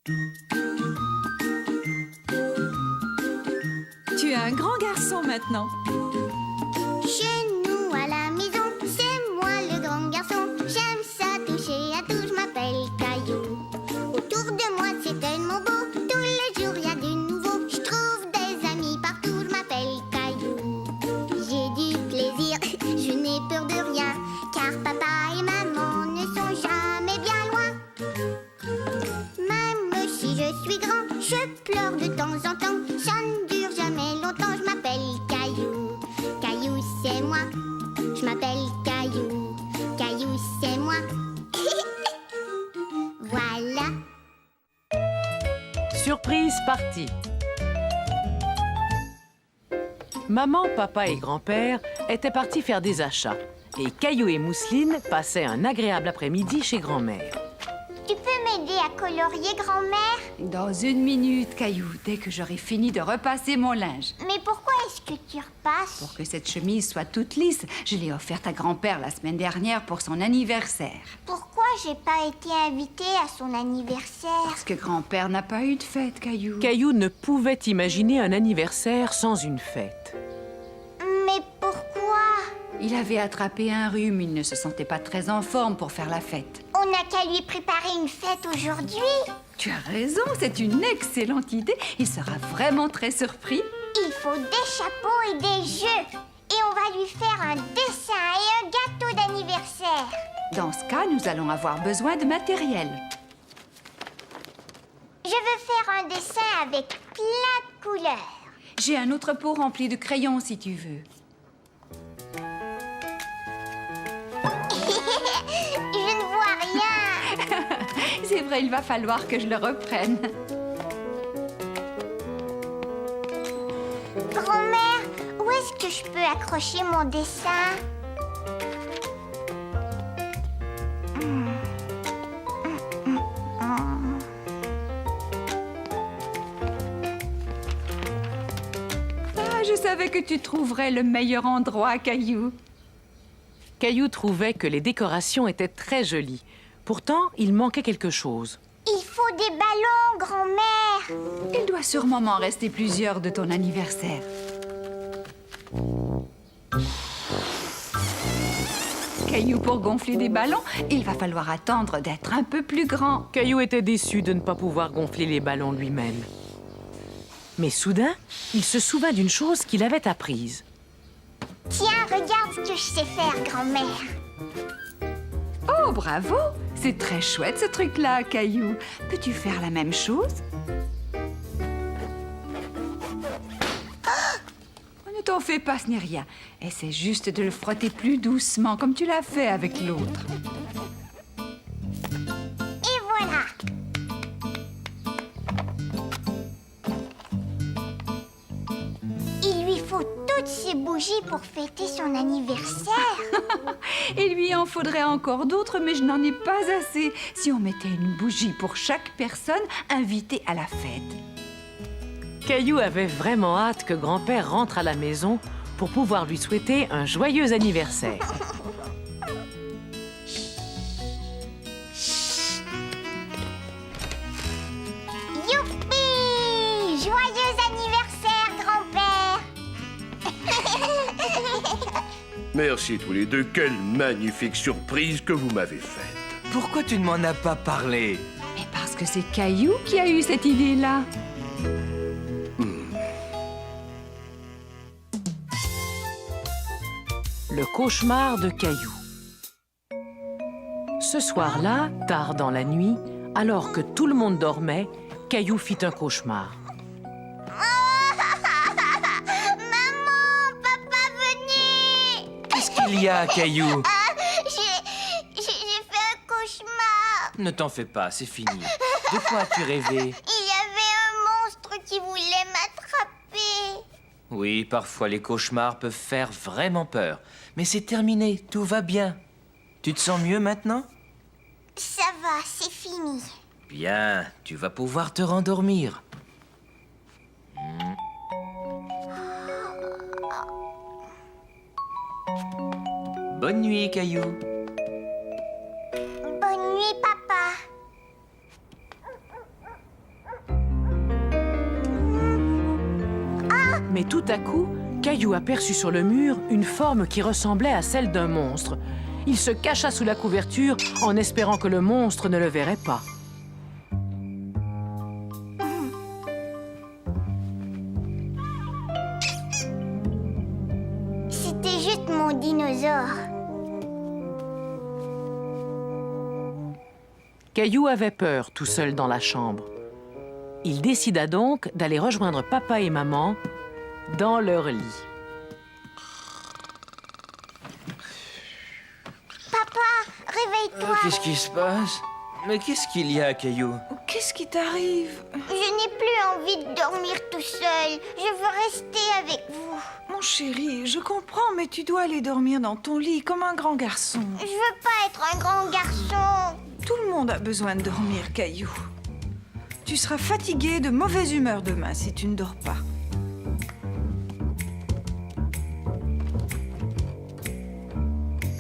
Tu es un grand garçon maintenant. Chez nous à la maison, c'est moi le grand garçon. J'aime ça toucher à tout, je m'appelle Caillou. Autour de moi c'est tellement beau, tous les jours y a du nouveau. Je trouve des amis partout, je m'appelle Caillou. J'ai du plaisir, je n'ai peur de rien, car papa et maman ne sont jamais bien loin. Même si je suis grand, je pleure de temps en temps. Ça ne dure jamais longtemps, je m'appelle Caillou. Caillou c'est moi, je m'appelle Caillou. Caillou c'est moi. Voilà. Surprise partie. Maman, papa et grand-père étaient partis faire des achats. Et Caillou et Mousseline passaient un agréable après-midi chez grand-mère. Tu peux m'aider à colorier, grand-mère? Dans 1 minute, Caillou, dès que j'aurai fini de repasser mon linge. Mais pourquoi est-ce que tu repasses? Pour que cette chemise soit toute lisse, je l'ai offerte à grand-père la semaine dernière pour son anniversaire. Pourquoi j'ai pas été invitée à son anniversaire? Parce que grand-père n'a pas eu de fête, Caillou. Caillou ne pouvait imaginer un anniversaire sans une fête. Mais pourquoi? Il avait attrapé un rhume, il ne se sentait pas très en forme pour faire la fête. On n'a qu'à lui préparer une fête aujourd'hui. Tu as raison, c'est une excellente idée. Il sera vraiment très surpris. Il faut des chapeaux et des jeux. Et on va lui faire un dessin et un gâteau d'anniversaire. Dans ce cas, nous allons avoir besoin de matériel. Je veux faire un dessin avec plein de couleurs. J'ai un autre pot rempli de crayons si tu veux. Je ne vois rien. C'est vrai, il va falloir que je le reprenne. Grand-mère, où est-ce que je peux accrocher mon dessin? Ah, je savais que tu trouverais le meilleur endroit, Caillou. Caillou trouvait que les décorations étaient très jolies. Pourtant, il manquait quelque chose. Il faut des ballons, grand-mère. Il doit sûrement m'en rester plusieurs de ton anniversaire. Caillou, pour gonfler des ballons, il va falloir attendre d'être un peu plus grand. Caillou était déçu de ne pas pouvoir gonfler les ballons lui-même. Mais soudain, il se souvint d'une chose qu'il avait apprise. Tiens, regarde ce que je sais faire, grand-mère. Oh, bravo! C'est très chouette, ce truc-là, Caillou. Peux-tu faire la même chose? Oh, ne t'en fais pas, ce n'est rien. Essaie juste de le frotter plus doucement, comme tu l'as fait avec l'autre. Et voilà. Il lui faut toutes ces bougies pour fêter son anniversaire. Il lui en faudrait encore d'autres, mais je n'en ai pas assez. Si on mettait une bougie pour chaque personne invitée à la fête. Caillou avait vraiment hâte que grand-père rentre à la maison pour pouvoir lui souhaiter un joyeux anniversaire. Youpi! Joyeux anniversaire, grand-père! Merci tous les deux. Quelle magnifique surprise que vous m'avez faite. Pourquoi tu ne m'en as pas parlé? Mais parce que c'est Caillou qui a eu cette idée-là. Le cauchemar de Caillou. Ce soir-là, tard dans la nuit, alors que tout le monde dormait, Caillou fit un cauchemar. Maman, papa, venez! Qu'est-ce qu'il y a, Caillou? J'ai fait un cauchemar. Ne t'en fais pas, c'est fini. De quoi as-tu rêvé? Il y avait un monstre qui voulait m'attraper. Oui, parfois les cauchemars peuvent faire vraiment peur. Mais c'est terminé, tout va bien. Tu te sens mieux maintenant? Ça va, c'est fini. Bien, tu vas pouvoir te rendormir. Bonne nuit, Caillou. Bonne nuit, papa. Mais tout à coup, Caillou aperçut sur le mur une forme qui ressemblait à celle d'un monstre. Il se cacha sous la couverture en espérant que le monstre ne le verrait pas. C'était juste mon dinosaure. Caillou avait peur tout seul dans la chambre. Il décida donc d'aller rejoindre papa et maman dans leur lit. Papa, réveille-toi. Qu'est-ce qui se passe? Mais qu'est-ce qu'il y a, Caillou? Qu'est-ce qui t'arrive? Je n'ai plus envie de dormir tout seul. Je veux rester avec vous. Mon chéri, je comprends, mais tu dois aller dormir dans ton lit comme un grand garçon. Je veux pas être un grand garçon. Tout le monde a besoin de dormir, Caillou. Tu seras fatigué, de mauvaise humeur demain si tu ne dors pas.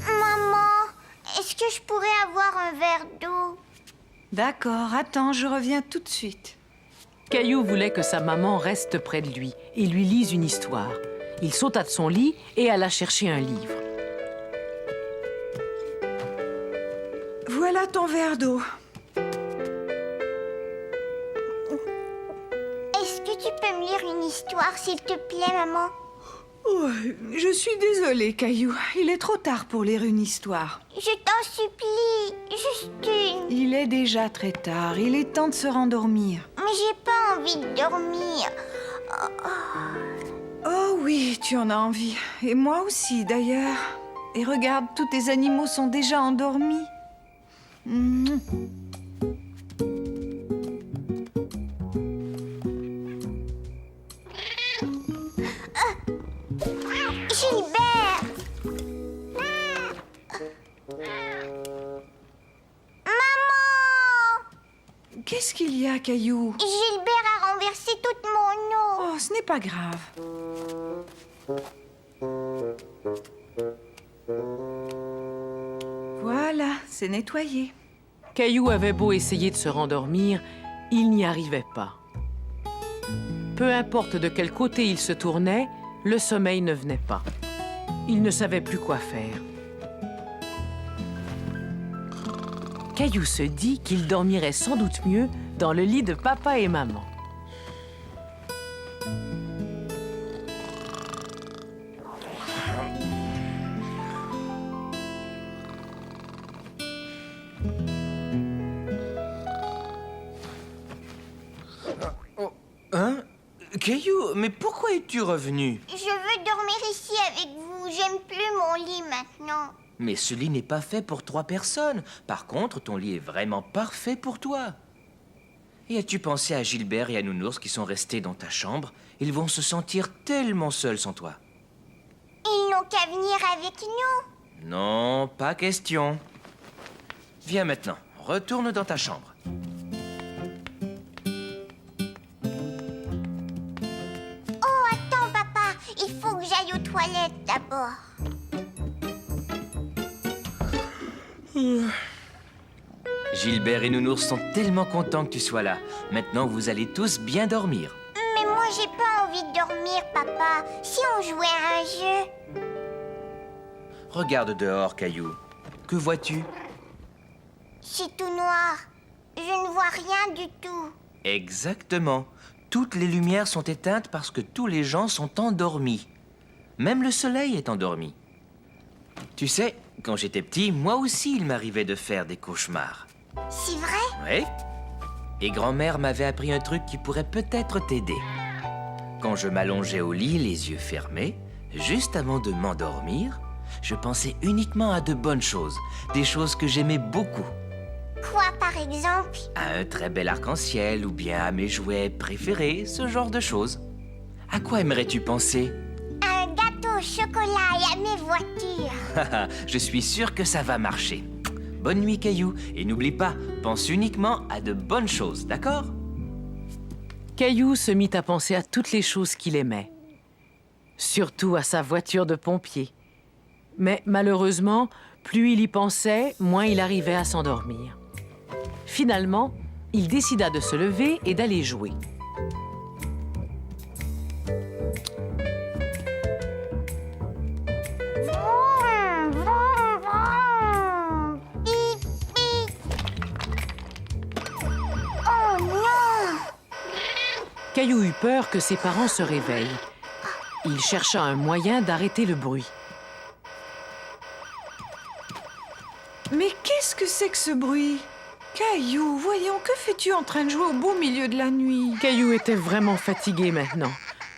Maman, est-ce que je pourrais avoir un verre d'eau? D'accord, attends, je reviens tout de suite. Caillou voulait que sa maman reste près de lui et lui lise une histoire. Il sauta de son lit et alla chercher un livre. Voilà ton verre d'eau. Est-ce que tu peux me lire une histoire, s'il te plaît, maman? Oh, je suis désolée, Caillou. Il est trop tard pour lire une histoire. Je t'en supplie, juste une. Il est déjà très tard. Il est temps de se rendormir. Mais j'ai pas envie de dormir. Oh oui, tu en as envie. Et moi aussi, d'ailleurs. Et regarde, tous tes animaux sont déjà endormis. Mouah. Gilbert! Maman! Qu'est-ce qu'il y a, Caillou? Gilbert a renversé toute mon eau. Oh, ce n'est pas grave. Voilà, c'est nettoyé. Caillou avait beau essayer de se rendormir, il n'y arrivait pas. Peu importe de quel côté il se tournait, le sommeil ne venait pas. Il ne savait plus quoi faire. Caillou se dit qu'il dormirait sans doute mieux dans le lit de papa et maman. Hein? Caillou, mais pourquoi es-tu revenu? Je veux dormir ici avec vous. J'aime plus mon lit maintenant. Mais ce lit n'est pas fait pour 3 personnes. Par contre, ton lit est vraiment parfait pour toi. Et as-tu pensé à Gilbert et à Nounours qui sont restés dans ta chambre? Ils vont se sentir tellement seuls sans toi. Ils n'ont qu'à venir avec nous. Non, pas question. Viens maintenant, retourne dans ta chambre. Oh, attends, papa. Il faut que j'aille aux toilettes d'abord. Gilbert et Nounours sont tellement contents que tu sois là. Maintenant, vous allez tous bien dormir. Mais moi, j'ai pas envie de dormir, papa. Si on jouait à un jeu. Regarde dehors, Caillou. Que vois-tu? C'est tout noir. Je ne vois rien du tout. Exactement. Toutes les lumières sont éteintes parce que tous les gens sont endormis. Même le soleil est endormi. Tu sais, quand j'étais petit, moi aussi, il m'arrivait de faire des cauchemars. C'est vrai? Oui. Et grand-mère m'avait appris un truc qui pourrait peut-être t'aider. Quand je m'allongeais au lit, les yeux fermés, juste avant de m'endormir, je pensais uniquement à de bonnes choses, des choses que j'aimais beaucoup. Quoi, par exemple? À un très bel arc-en-ciel ou bien à mes jouets préférés, ce genre de choses. À quoi aimerais-tu penser? À un gâteau au chocolat et à mes voitures. Je suis sûr que ça va marcher. Bonne nuit, Caillou, et n'oublie pas, pense uniquement à de bonnes choses, d'accord? Caillou se mit à penser à toutes les choses qu'il aimait. Surtout à sa voiture de pompier. Mais malheureusement, plus il y pensait, moins il arrivait à s'endormir. Finalement, il décida de se lever et d'aller jouer. Caillou eut peur que ses parents se réveillent. Il chercha un moyen d'arrêter le bruit. Mais qu'est-ce que c'est que ce bruit? Caillou, voyons, que fais-tu en train de jouer au beau milieu de la nuit? Caillou était vraiment fatigué maintenant,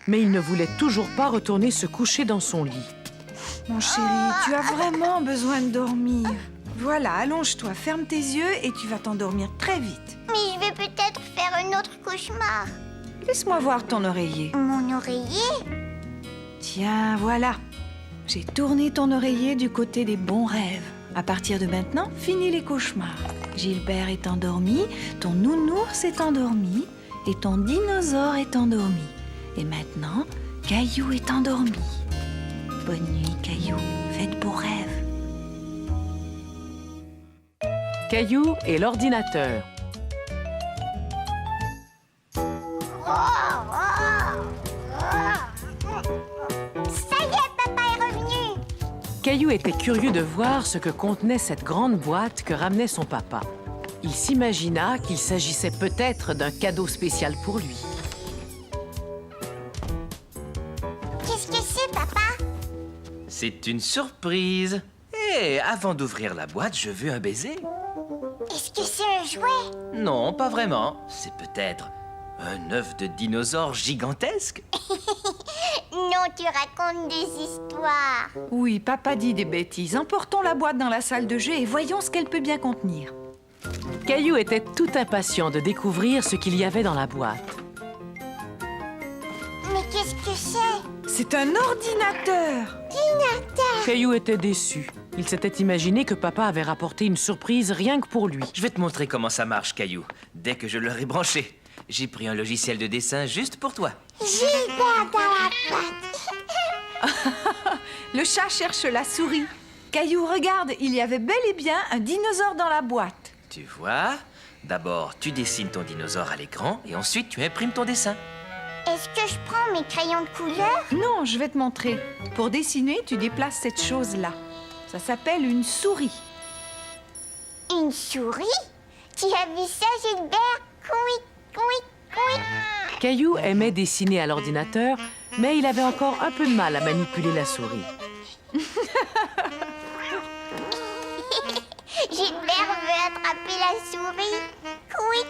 mais il ne voulait toujours pas retourner se coucher dans son lit. Mon chéri, tu as vraiment besoin de dormir. Voilà, allonge-toi, ferme tes yeux et tu vas t'endormir très vite. Mais je vais peut-être faire un autre cauchemar. Laisse-moi voir ton oreiller. Mon oreiller? Tiens, voilà. J'ai tourné ton oreiller du côté des bons rêves. À partir de maintenant, finis les cauchemars. Gilbert est endormi, ton nounours est endormi et ton dinosaure est endormi. Et maintenant, Caillou est endormi. Bonne nuit, Caillou. Fais de beaux rêves. Caillou et l'ordinateur. Ça y est, papa est revenu. Caillou était curieux de voir ce que contenait cette grande boîte que ramenait son papa. Il s'imagina qu'il s'agissait peut-être d'un cadeau spécial pour lui. Qu'est-ce que c'est, papa? C'est une surprise. Et avant d'ouvrir la boîte, je veux un baiser. Est-ce que c'est un jouet? Non, pas vraiment. C'est peut-être un œuf de dinosaure gigantesque. Non, tu racontes des histoires. Oui, papa dit des bêtises. Emportons la boîte dans la salle de jeu et voyons ce qu'elle peut bien contenir. Caillou était tout impatient de découvrir ce qu'il y avait dans la boîte. Mais qu'est-ce que c'est? C'est un ordinateur. Caillou était déçu. Il s'était imaginé que papa avait rapporté une surprise rien que pour lui. Je vais te montrer comment ça marche, Caillou. Dès que je l'aurai branché, j'ai pris un logiciel de dessin juste pour toi. Gilbert dans la boîte. Le chat cherche la souris. Caillou, regarde, il y avait bel et bien un dinosaure dans la boîte. Tu vois? D'abord, tu dessines ton dinosaure à l'écran et ensuite tu imprimes ton dessin. Est-ce que je prends mes crayons de couleur? Non, je vais te montrer. Pour dessiner, tu déplaces cette chose-là. Ça s'appelle une souris. Une souris? Tu as vu ça, Gilbert? Couic, couic, couic. Caillou aimait dessiner à l'ordinateur, mais il avait encore un peu de mal à manipuler la souris. Gilbert veut attraper la souris. Couic,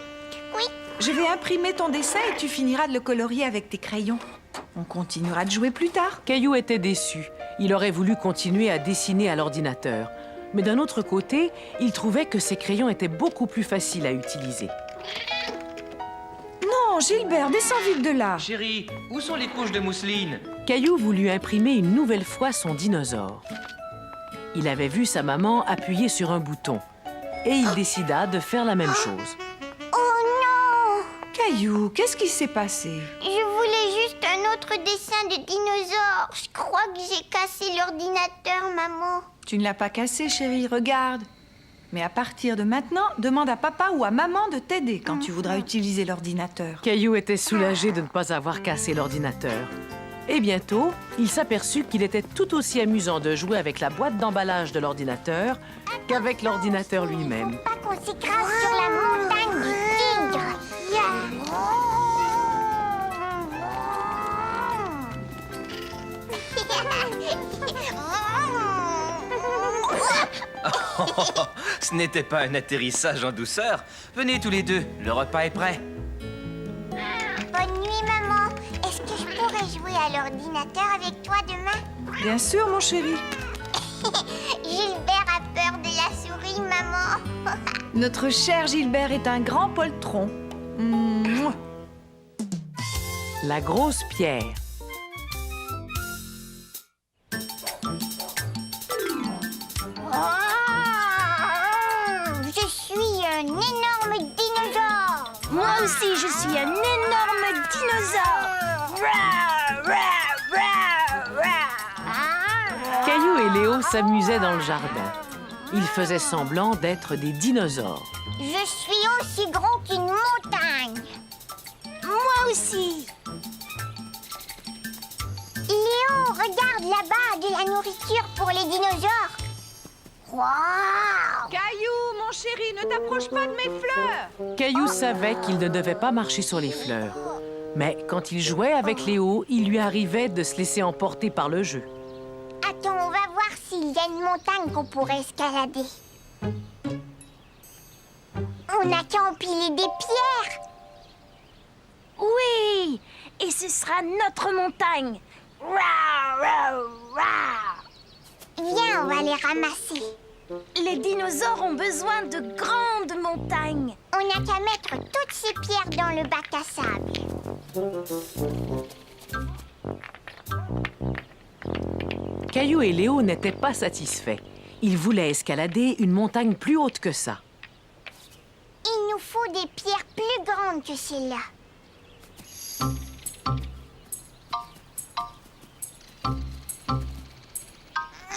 couic. Je vais imprimer ton dessin et tu finiras de le colorier avec tes crayons. On continuera de jouer plus tard. Caillou était déçu. Il aurait voulu continuer à dessiner à l'ordinateur. Mais d'un autre côté, il trouvait que ses crayons étaient beaucoup plus faciles à utiliser. Non, Gilbert, descends vite de là. Chérie, où sont les couches de mousseline? Caillou voulut imprimer une nouvelle fois son dinosaure. Il avait vu sa maman appuyer sur un bouton et il décida de faire la même chose. Oh non! Caillou, qu'est-ce qui s'est passé? Je voulais juste un autre dessin de dinosaure. Je crois que j'ai cassé l'ordinateur, maman. Tu ne l'as pas cassé, chérie, regarde. Mais à partir de maintenant, demande à papa ou à maman de t'aider quand tu voudras utiliser l'ordinateur. Caillou était soulagé de ne pas avoir cassé l'ordinateur. Et bientôt, il s'aperçut qu'il était tout aussi amusant de jouer avec la boîte d'emballage de l'ordinateur qu'avec l'ordinateur lui-même. Pas qu'on s'écrase sur la montagne du tigre. Ce n'était pas un atterrissage en douceur. Venez tous les deux, le repas est prêt. Bonne nuit, maman. Est-ce que je pourrais jouer à l'ordinateur avec toi demain? Bien sûr, mon chéri. Gilbert a peur de la souris, maman. Notre cher Gilbert est un grand poltron. Mouah. La grosse pierre. Je suis un énorme dinosaure. Moi aussi, je suis un énorme dinosaure. Caillou et Léo s'amusaient dans le jardin. Ils faisaient semblant d'être des dinosaures. Je suis aussi grand qu'une montagne. Moi aussi. Léon, regarde là-bas, de la nourriture pour les dinosaures. Waouh! Caillou, mon chéri, ne t'approche pas de mes fleurs. Caillou savait qu'il ne devait pas marcher sur les fleurs. Mais quand il jouait avec Léo, il lui arrivait de se laisser emporter par le jeu. Attends, on va voir s'il y a une montagne qu'on pourrait escalader. On n'a qu'à empiler des pierres. Oui, et ce sera notre montagne. Rah, rah, rah. Viens, on va les ramasser. Les dinosaures ont besoin de grandes montagnes. On n'a qu'à mettre toutes ces pierres dans le bac à sable. Caillou et Léo n'étaient pas satisfaits. Ils voulaient escalader une montagne plus haute que ça. Il nous faut des pierres plus grandes que celles-là.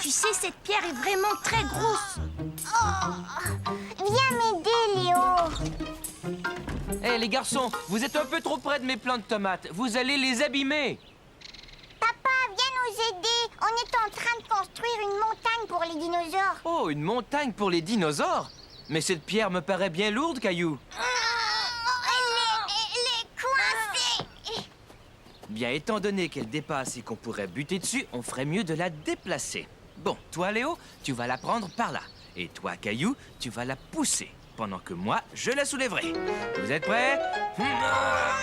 Tu sais, cette pierre est vraiment très grosse. Viens m'aider, Léo. Hé, les garçons, vous êtes un peu trop près de mes plants de tomates. Vous allez les abîmer. Papa, viens nous aider. On est en train de construire une montagne pour les dinosaures. Oh, une montagne pour les dinosaures? Mais cette pierre me paraît bien lourde, Caillou. Elle est coincée. Bien, étant donné qu'elle dépasse et qu'on pourrait buter dessus, on ferait mieux de la déplacer. Bon, toi, Léo, tu vas la prendre par là. Et toi, Caillou, tu vas la pousser. Pendant que moi, je la soulèverai. Vous êtes prêts? On l'a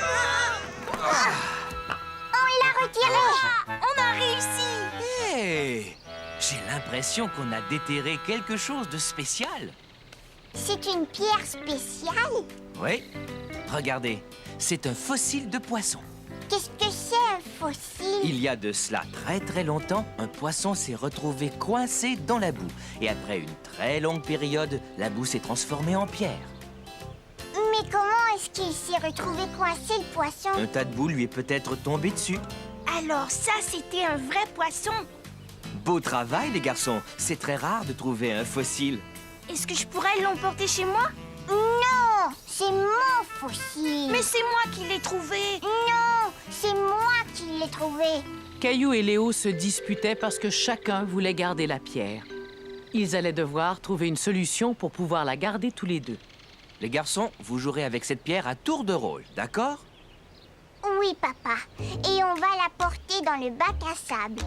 retirée. On a réussi. Hé! J'ai l'impression qu'on a déterré quelque chose de spécial. C'est une pierre spéciale. Oui. Regardez, c'est un fossile de poisson. Qu'est-ce que c'est un fossile? Il y a de cela très très longtemps, un poisson s'est retrouvé coincé dans la boue. Et après une très longue période, la boue s'est transformée en pierre. Mais comment est-ce qu'il s'est retrouvé coincé, le poisson? Un tas de boue lui est peut-être tombé dessus. Alors ça, c'était un vrai poisson. Beau travail, les garçons. C'est très rare de trouver un fossile. Est-ce que je pourrais l'emporter chez moi? Non, c'est mon fossile. Mais c'est moi qui l'ai trouvé. Non, c'est moi qui l'ai trouvé. Caillou et Léo se disputaient parce que chacun voulait garder la pierre. Ils allaient devoir trouver une solution pour pouvoir la garder tous les deux. Les garçons, vous jouerez avec cette pierre à tour de rôle, d'accord? Oui, papa. Et on va la porter dans le bac à sable.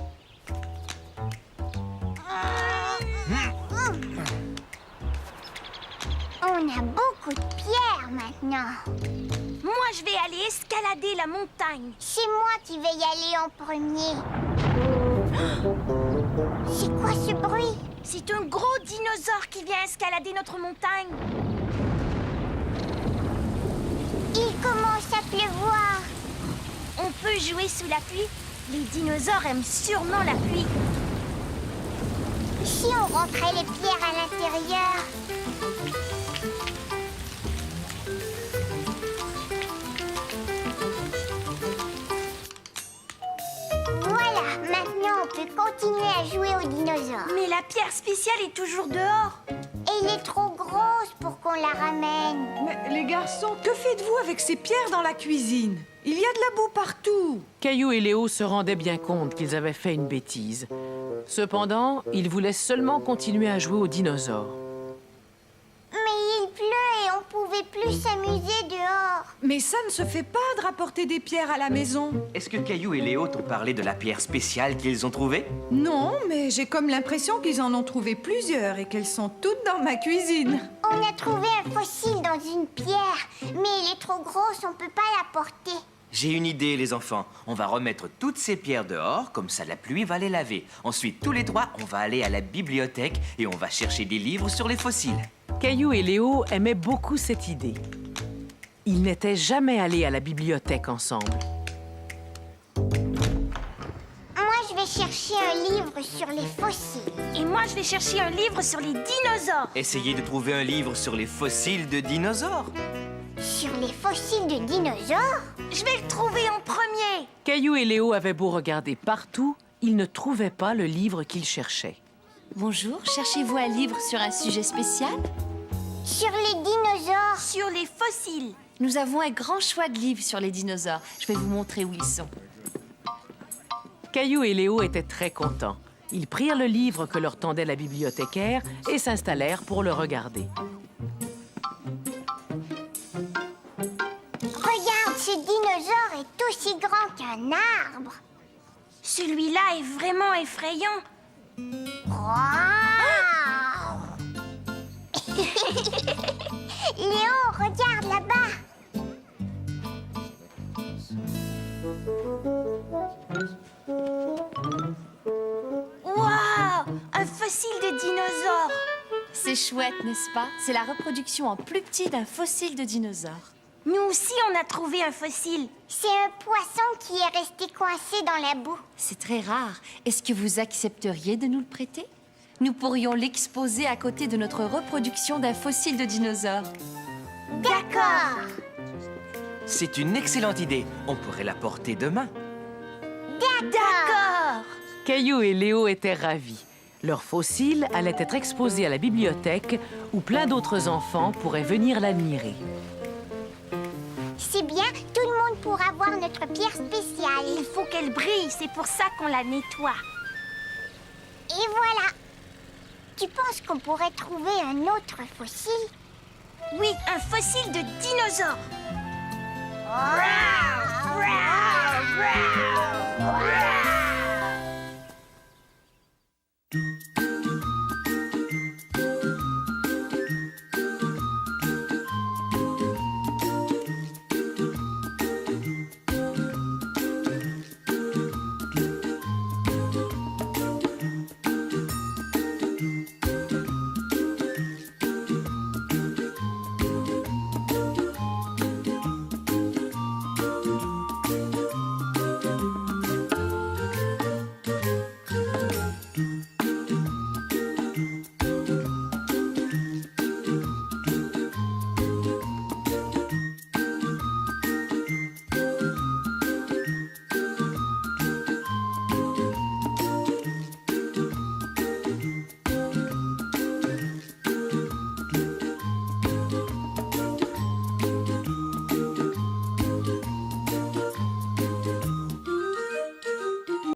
On a beaucoup de pierres maintenant. Moi, je vais aller escalader la montagne. C'est moi qui vais y aller en premier. C'est quoi ce bruit? C'est un gros dinosaure qui vient escalader notre montagne. Il commence à pleuvoir. On peut jouer sous la pluie. Les dinosaures aiment sûrement la pluie. Si on rentrait les pierres à l'intérieur. Voilà, maintenant on peut continuer à jouer aux dinosaures. Mais la pierre spéciale est toujours dehors. Elle est trop grosse pour qu'on la ramène. Mais les garçons, que faites-vous avec ces pierres dans la cuisine? Il y a de la boue partout. Caillou et Léo se rendaient bien compte qu'ils avaient fait une bêtise. Cependant, ils voulaient seulement continuer à jouer aux dinosaures. Mais il pleut et on pouvait plus s'amuser dehors. Mais ça ne se fait pas de rapporter des pierres à la maison. Est-ce que Caillou et Léo t'ont parlé de la pierre spéciale qu'ils ont trouvée? Non, mais j'ai comme l'impression qu'ils en ont trouvé plusieurs et qu'elles sont toutes dans ma cuisine. On a trouvé un fossile dans une pierre, mais elle est trop grosse, on peut pas la porter. J'ai une idée, les enfants. On va remettre toutes ces pierres dehors, comme ça la pluie va les laver. Ensuite, tous les trois, on va aller à la bibliothèque et on va chercher des livres sur les fossiles. Caillou et Léo aimaient beaucoup cette idée. Ils n'étaient jamais allés à la bibliothèque ensemble. Moi, je vais chercher un livre sur les fossiles. Et moi, je vais chercher un livre sur les dinosaures. Essayez de trouver un livre sur les fossiles de dinosaures. Sur les fossiles de dinosaures? Je vais le trouver en premier. Caillou et Léo avaient beau regarder partout, ils ne trouvaient pas le livre qu'ils cherchaient. Bonjour, cherchez-vous un livre sur un sujet spécial? Sur les dinosaures? Sur les fossiles. Nous avons un grand choix de livres sur les dinosaures. Je vais vous montrer où ils sont. Caillou et Léo étaient très contents. Ils prirent le livre que leur tendait la bibliothécaire et s'installèrent pour le regarder. Regarde, ce dinosaure est aussi grand qu'un arbre. Celui-là est vraiment effrayant. Wow. Léo, regarde là-bas. Waouh! Un fossile de dinosaure. C'est chouette, n'est-ce pas? C'est la reproduction en plus petit d'un fossile de dinosaure. Nous aussi, on a trouvé un fossile. C'est un poisson qui est resté coincé dans la boue. C'est très rare. Est-ce que vous accepteriez de nous le prêter? Nous pourrions l'exposer à côté de notre reproduction d'un fossile de dinosaure. D'accord. C'est une excellente idée. On pourrait la porter demain. D'accord. Caillou et Léo étaient ravis. Leur fossile allait être exposé à la bibliothèque où plein d'autres enfants pourraient venir l'admirer. C'est bien, tout le monde pourra voir notre pierre spéciale. Il faut qu'elle brille, c'est pour ça qu'on la nettoie. Et voilà. Tu penses qu'on pourrait trouver un autre fossile? Oui, un fossile de dinosaure.